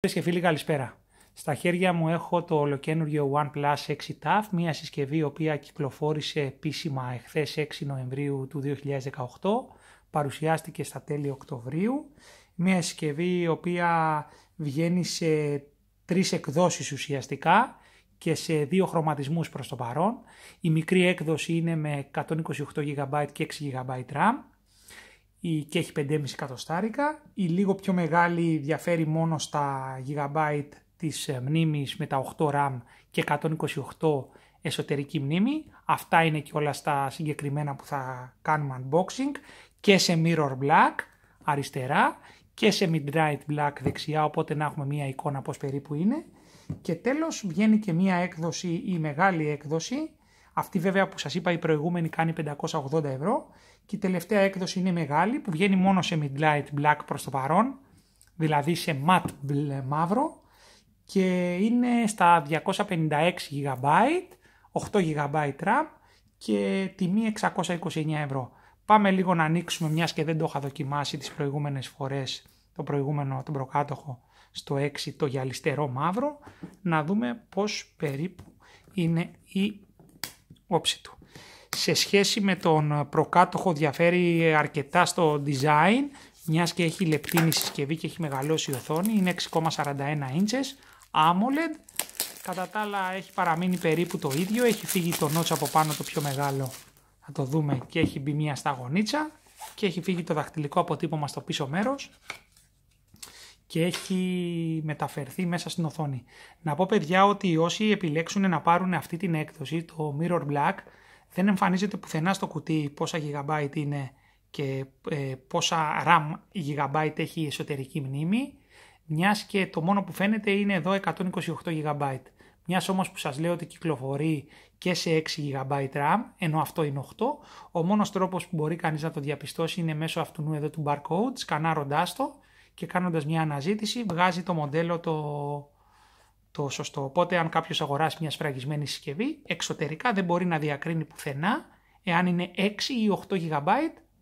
Και φίλοι, καλησπέρα. Στα χέρια μου έχω το ολοκένουργιο OnePlus 6 TAF, μια συσκευή η οποία κυκλοφόρησε επίσημα εχθές 6 Νοεμβρίου του 2018, παρουσιάστηκε στα τέλη Οκτωβρίου, μια συσκευή η οποία βγαίνει σε 3 εκδόσεις ουσιαστικά και σε 2 χρωματισμούς προς το παρόν. Η μικρή έκδοση είναι με 128 GB και 6 GB RAM και έχει 5,5 εκατοστάρικα. Η λίγο πιο μεγάλη διαφέρει μόνο στα GB της μνήμης με τα 8 RAM και 128 εσωτερική μνήμη. Αυτά είναι και όλα στα συγκεκριμένα που θα κάνουμε unboxing, και σε mirror black αριστερά και σε midnight black δεξιά, οπότε να έχουμε μία εικόνα πώς περίπου είναι. Και τέλος βγαίνει και μία έκδοση, η μεγάλη έκδοση. Αυτή βέβαια που σας είπα η προηγούμενη κάνει 580 ευρώ και η τελευταία έκδοση είναι μεγάλη που βγαίνει μόνο σε midnight black προς το παρόν, δηλαδή σε matte μαύρο, και είναι στα 256 GB, 8 GB RAM και τιμή 629 ευρώ. Πάμε λίγο να ανοίξουμε, μιας και δεν το είχα δοκιμάσει τις προηγούμενες φορές, τον προκάτοχο στο 6, το γυαλιστερό μαύρο, να δούμε πώς περίπου είναι η όψη του. Σε σχέση με τον προκάτοχο διαφέρει αρκετά στο design, μιας και έχει λεπτύνει συσκευή και έχει μεγαλώσει η οθόνη, είναι 6,41 inches AMOLED. Κατά τα άλλα έχει παραμείνει περίπου το ίδιο, έχει φύγει το notch από πάνω το πιο μεγάλο, θα το δούμε, και έχει μπει μία σταγονίτσα και έχει φύγει το δαχτυλικό αποτύπωμα στο πίσω μέρος και έχει μεταφερθεί μέσα στην οθόνη. Να πω παιδιά ότι όσοι επιλέξουν να πάρουν αυτή την έκδοση, το Mirror Black, δεν εμφανίζεται πουθενά στο κουτί πόσα GB είναι και πόσα RAM GB έχει η εσωτερική μνήμη, μιας και το μόνο που φαίνεται είναι εδώ 128 GB. Μιας όμως που σας λέω ότι κυκλοφορεί και σε 6 GB RAM, ενώ αυτό είναι 8, ο μόνος τρόπος που μπορεί κανείς να το διαπιστώσει είναι μέσω αυτού εδώ του barcode, σκανάροντάς το και κάνοντας μια αναζήτηση βγάζει το μοντέλο το σωστό. Οπότε αν κάποιος αγοράσει μια σφραγισμένη συσκευή, εξωτερικά δεν μπορεί να διακρίνει πουθενά εάν είναι 6 ή 8 GB,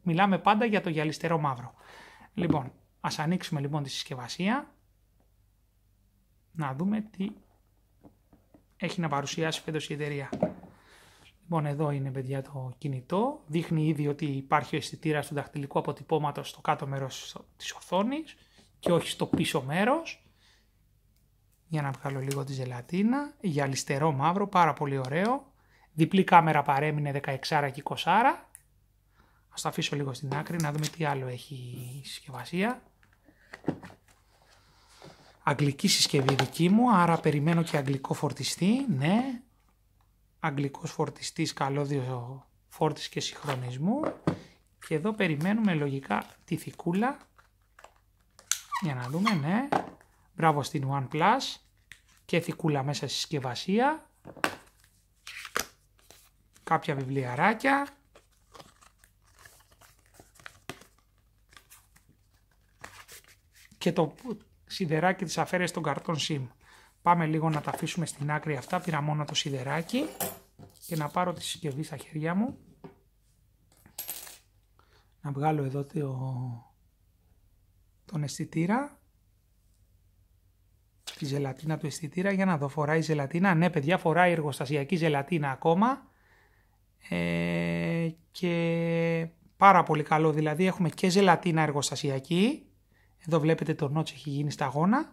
μιλάμε πάντα για το γυαλιστερό μαύρο. Λοιπόν, ας ανοίξουμε λοιπόν τη συσκευασία, να δούμε τι έχει να παρουσιάσει φέτος η εταιρεία. Λοιπόν, εδώ είναι παιδιά το κινητό, δείχνει ήδη ότι υπάρχει ο αισθητήρας του δαχτυλικού αποτυπώματος στο κάτω μέρος της οθόνης και όχι στο πίσω μέρος. Για να βγάλω λίγο τη ζελατίνα, γυαλιστερό μαύρο, πάρα πολύ ωραίο. Διπλή κάμερα παρέμεινε 16 και 20. Ας το αφήσω λίγο στην άκρη να δούμε τι άλλο έχει η συσκευασία. Αγγλική συσκευή δική μου, άρα περιμένω και αγγλικό φορτιστή, ναι. Αγγλικός φορτιστής, καλώδιο φόρτιση και συγχρονισμού. Και εδώ περιμένουμε λογικά τη θικούλα. Για να δούμε, ναι. Μπράβο στην OnePlus. Και θικούλα μέσα στη συσκευασία. Κάποια βιβλιαράκια. Και το σιδεράκι της αφαίρεσης των καρτών SIM. Πάμε λίγο να τα αφήσουμε στην άκρη αυτά, πήρα μόνο το σιδεράκι και να πάρω τη συσκευή στα χέρια μου. Να βγάλω εδώ τον αισθητήρα, τη ζελατίνα του αισθητήρα, για να δω, φοράει ζελατίνα. Ναι παιδιά, φοράει εργοστασιακή ζελατίνα ακόμα και πάρα πολύ καλό, δηλαδή έχουμε και ζελατίνα εργοστασιακή. Εδώ βλέπετε το notch έχει γίνει σταγόνα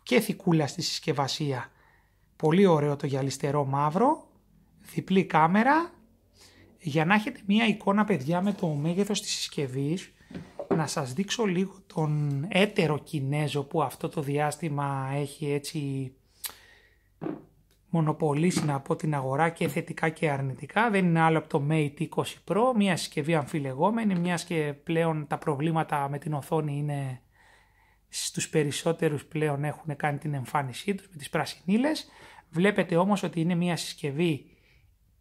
και θικούλα στη συσκευασία. Πολύ ωραίο το γυαλιστερό μαύρο, διπλή κάμερα. Για να έχετε μία εικόνα παιδιά με το μέγεθος της συσκευής, να σας δείξω λίγο τον έτερο Κινέζο που αυτό το διάστημα έχει έτσι μονοπολίσει να πω την αγορά και θετικά και αρνητικά. Δεν είναι άλλο από το Mate 20 Pro, μία συσκευή αμφιλεγόμενη, μιας και πλέον τα προβλήματα με την οθόνη είναι στους περισσότερους πλέον έχουν κάνει την εμφάνισή τους με τις πρασινίλες. Βλέπετε όμως ότι είναι μια συσκευή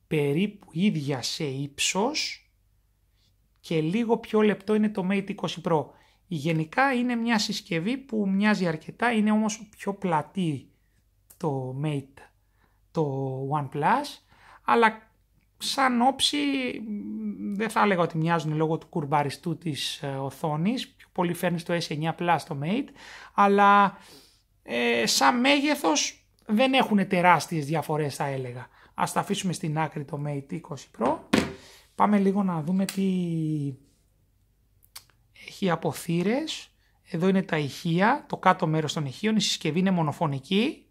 περίπου ίδια σε ύψος και λίγο πιο λεπτό είναι το Mate 20 Pro. Γενικά είναι μια συσκευή που μοιάζει αρκετά, είναι όμως πιο πλατή το Mate, το OnePlus, αλλά σαν όψη δεν θα έλεγα ότι μοιάζουν λόγω του κουρμπαριστού της οθόνης, πιο πολύ φέρνει στο S9 Plus το Mate, αλλά Σαν μέγεθος δεν έχουν τεράστιες διαφορές θα έλεγα. Ας τα αφήσουμε στην άκρη το Mate 20 Pro. Πάμε λίγο να δούμε τι έχει από θύρες. Εδώ είναι τα ηχεία, το κάτω μέρος των ηχείων, η συσκευή είναι μονοφωνική.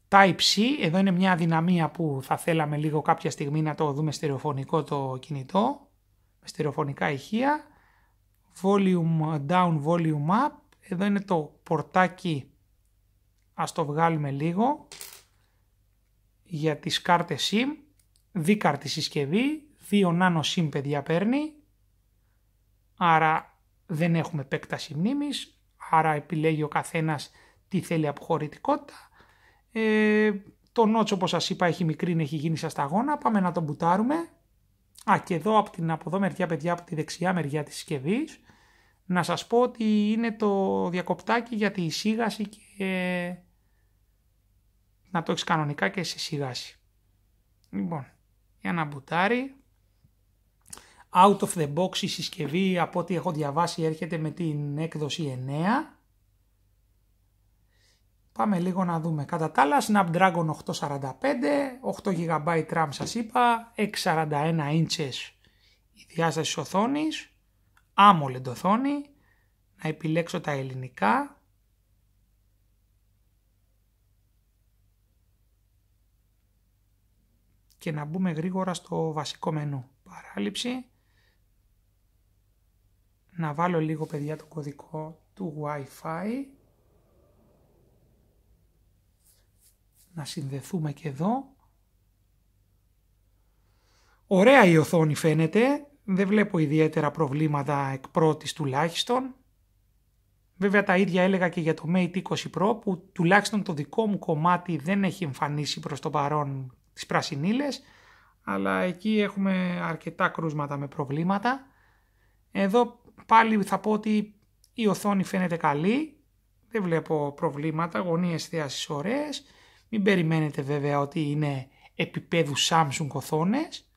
Type-C, εδώ είναι μια αδυναμία που θα θέλαμε λίγο κάποια στιγμή να το δούμε στερεοφωνικό το κινητό. Με στερεοφωνικά ηχεία. Volume down, volume up. Εδώ είναι το πορτάκι, ας το βγάλουμε λίγο, για τις κάρτες SIM. Δίκαρτη συσκευή, 2 nano SIM παιδιά παίρνει. Άρα δεν έχουμε επέκταση μνήμης, άρα επιλέγει ο καθένας τι θέλει από χωρητικότητα. Το notch όπως σας είπα έχει μικρή, έχει γίνει σαν σταγόνα, πάμε να τον μπουτάρουμε. Και εδώ από εδώ μεριά παιδιά, από τη δεξιά μεριά της συσκευής, να σας πω ότι είναι το διακοπτάκι για τη εισήγαση και να το έχεις κανονικά και σε εισήγαση. Λοιπόν, για να μπουτάρει. Out of the box η συσκευή, από ό,τι έχω διαβάσει, έρχεται με την έκδοση 9. Πάμε λίγο να δούμε. Κατά τα άλλα, Snapdragon 845, 8 GB RAM σας είπα, 641 inches η διάσταση οθόνης, AMOLED οθόνη. Να επιλέξω τα ελληνικά. Και να μπούμε γρήγορα στο βασικό μενού. Παράληψη. Να βάλω λίγο παιδιά το κωδικό του Wi-Fi. Να συνδεθούμε και εδώ. Ωραία η οθόνη φαίνεται. Δεν βλέπω ιδιαίτερα προβλήματα εκ πρώτης τουλάχιστον. Βέβαια τα ίδια έλεγα και για το Mate 20 Pro που τουλάχιστον το δικό μου κομμάτι δεν έχει εμφανίσει προς το παρόν τις πρασινίλες. Αλλά εκεί έχουμε αρκετά κρούσματα με προβλήματα. Εδώ πάλι θα πω ότι η οθόνη φαίνεται καλή. Δεν βλέπω προβλήματα, γωνίες θέασης ωραίες. Μην περιμένετε βέβαια ότι είναι επίπεδου Samsung οθόνες.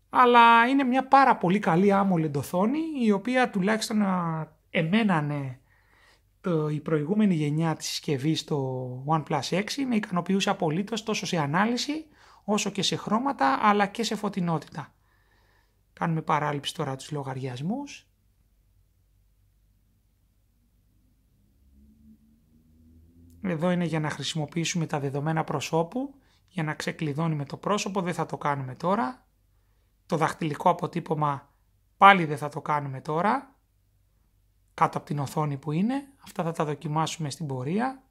Αλλά είναι μια πάρα πολύ καλή AMOLED οθόνη, η οποία τουλάχιστον εμένα η προηγούμενη γενιά της συσκευής στο OnePlus 6 με ικανοποιούσε απολύτως τόσο σε ανάλυση όσο και σε χρώματα αλλά και σε φωτεινότητα. Κάνουμε παράληψη τώρα τους λογαριασμούς. Εδώ είναι για να χρησιμοποιήσουμε τα δεδομένα προσώπου, για να ξεκλειδώνει με το πρόσωπο, δεν θα το κάνουμε τώρα. Το δαχτυλικό αποτύπωμα πάλι δεν θα το κάνουμε τώρα, κάτω από την οθόνη που είναι. Αυτά θα τα δοκιμάσουμε στην πορεία.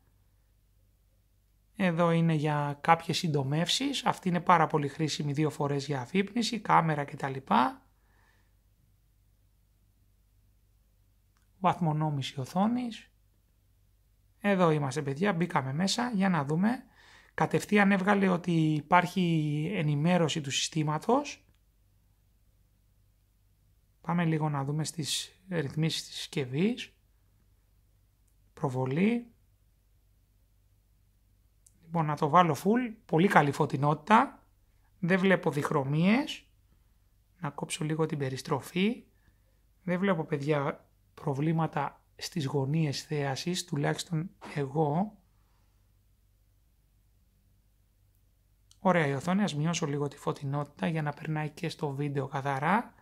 Εδώ είναι για κάποιες συντομεύσεις. Αυτή είναι πάρα πολύ χρήσιμη 2 φορές για αφύπνιση, κάμερα κτλ. Βαθμονόμηση οθόνης. Εδώ είμαστε παιδιά, μπήκαμε μέσα για να δούμε. Κατευθείαν έβγαλε ότι υπάρχει ενημέρωση του συστήματος. Πάμε λίγο να δούμε στις ρυθμίσεις της συσκευής. Προβολή. Λοιπόν, να το βάλω full. Πολύ καλή φωτεινότητα. Δεν βλέπω διχρωμίες. Να κόψω λίγο την περιστροφή. Δεν βλέπω παιδιά προβλήματα στις γωνίες θέασης, τουλάχιστον εγώ. Ωραία η οθόνη, ας μειώσω λίγο τη φωτεινότητα για να περνάει και στο βίντεο καθαρά.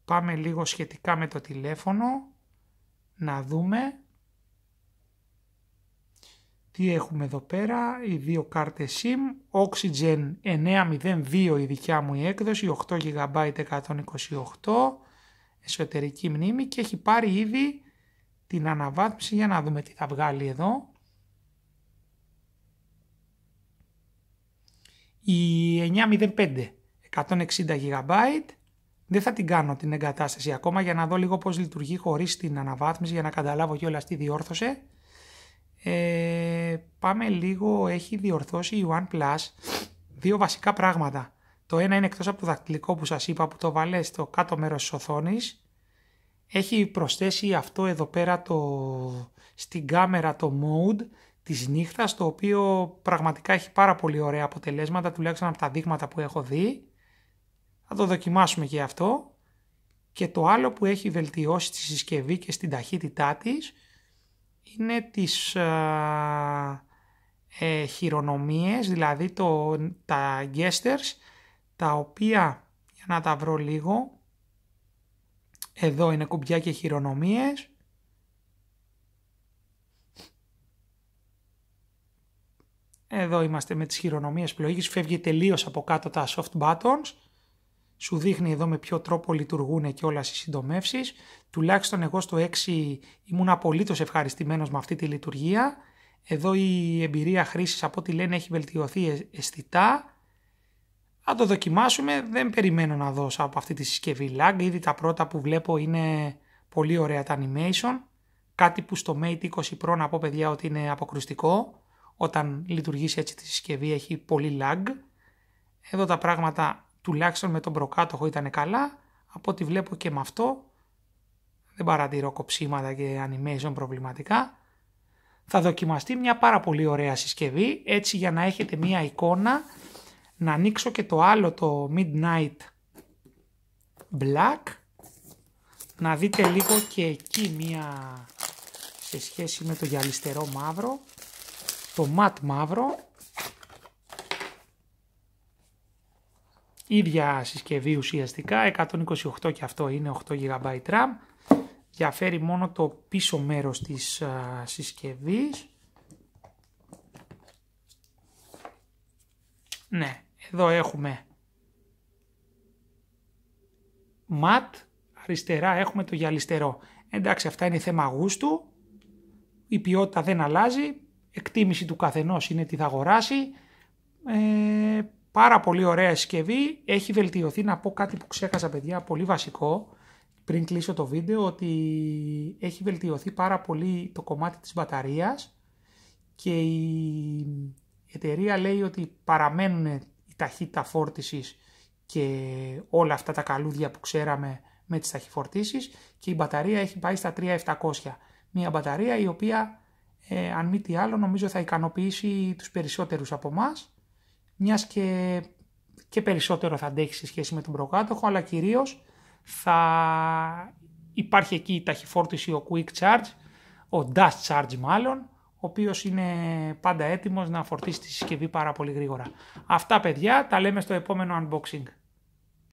Πάμε λίγο σχετικά με το τηλέφωνο, να δούμε τι έχουμε εδώ πέρα. Οι 2 κάρτες SIM, Oxygen 902 η δικιά μου η έκδοση, 8 GB 128, εσωτερική μνήμη και έχει πάρει ήδη την αναβάθμιση για να δούμε τι θα βγάλει εδώ. Η 905, 160 GB, δεν θα την κάνω την εγκατάσταση ακόμα για να δω λίγο πώς λειτουργεί χωρίς την αναβάθμιση για να καταλάβω κιόλας τι διόρθωσε. Πάμε λίγο, έχει διορθώσει η OnePlus 2 βασικά πράγματα. Το ένα είναι εκτός από το δακτυλικό που σας είπα που το βάλε στο κάτω μέρος της οθόνης. Έχει προσθέσει αυτό εδώ πέρα στην κάμερα το mode της νύχτας, το οποίο πραγματικά έχει πάρα πολύ ωραία αποτελέσματα, τουλάχιστον από τα δείγματα που έχω δει. Θα το δοκιμάσουμε και αυτό. Και το άλλο που έχει βελτιώσει στη συσκευή και στην ταχύτητά της είναι τις χειρονομίες, δηλαδή τα gestures, τα οποία, για να τα βρω λίγο, εδώ είναι κουμπιά και χειρονομίες. Εδώ είμαστε με τις χειρονομίες πλοήγης, φεύγει τελείως από κάτω τα soft buttons. Σου δείχνει εδώ με ποιο τρόπο λειτουργούν και όλες οι συντομεύσεις. Τουλάχιστον εγώ στο 6 ήμουν απολύτως ευχαριστημένος με αυτή τη λειτουργία. Εδώ η εμπειρία χρήσης από ό,τι λένε έχει βελτιωθεί αισθητά. Θα το δοκιμάσουμε, δεν περιμένω να δω από αυτή τη συσκευή lag. Ήδη τα πρώτα που βλέπω είναι πολύ ωραία τα animation. Κάτι που στο Mate 20 Pro να πω παιδιά ότι είναι αποκρουστικό. Όταν λειτουργήσει έτσι τη συσκευή έχει πολύ lag. Εδώ τα πράγματα τουλάχιστον με τον προκάτοχο ήταν καλά. Από ό,τι βλέπω και με αυτό δεν παρατηρώ κοψίματα και animation προβληματικά. Θα δοκιμαστεί μια πάρα πολύ ωραία συσκευή, έτσι για να έχετε μια εικόνα. Να ανοίξω και το άλλο, το Midnight Black. Να δείτε λίγο και εκεί μια σε σχέση με το γυαλιστερό μαύρο. Το matte μαύρο. Ίδια συσκευή ουσιαστικά, 128 και αυτό είναι 8 GB RAM. Διαφέρει μόνο το πίσω μέρος της συσκευής. Ναι, εδώ έχουμε matte, αριστερά έχουμε το γυαλιστερό. Εντάξει, αυτά είναι θέμα γούστου, η ποιότητα δεν αλλάζει, εκτίμηση του καθενός είναι τι θα αγοράσει. Πάρα πολύ ωραία συσκευή, έχει βελτιωθεί, να πω κάτι που ξέχασα παιδιά, πολύ βασικό, πριν κλείσω το βίντεο, ότι έχει βελτιωθεί πάρα πολύ το κομμάτι της μπαταρίας και η εταιρεία λέει ότι παραμένουν η ταχύτητα φόρτισης και όλα αυτά τα καλούδια που ξέραμε με τις ταχυφορτίσεις και η μπαταρία έχει πάει στα 3700. Μια μπαταρία η οποία αν μη τι άλλο νομίζω θα ικανοποιήσει τους περισσότερους από εμάς, μιας και περισσότερο θα αντέχει σε σχέση με τον προκάτοχο, αλλά κυρίως θα υπάρχει εκεί η ταχυφόρτιση, ο Quick Charge, ο Dash Charge μάλλον, ο οποίος είναι πάντα έτοιμος να φορτίσει τη συσκευή πάρα πολύ γρήγορα. Αυτά παιδιά, τα λέμε στο επόμενο unboxing.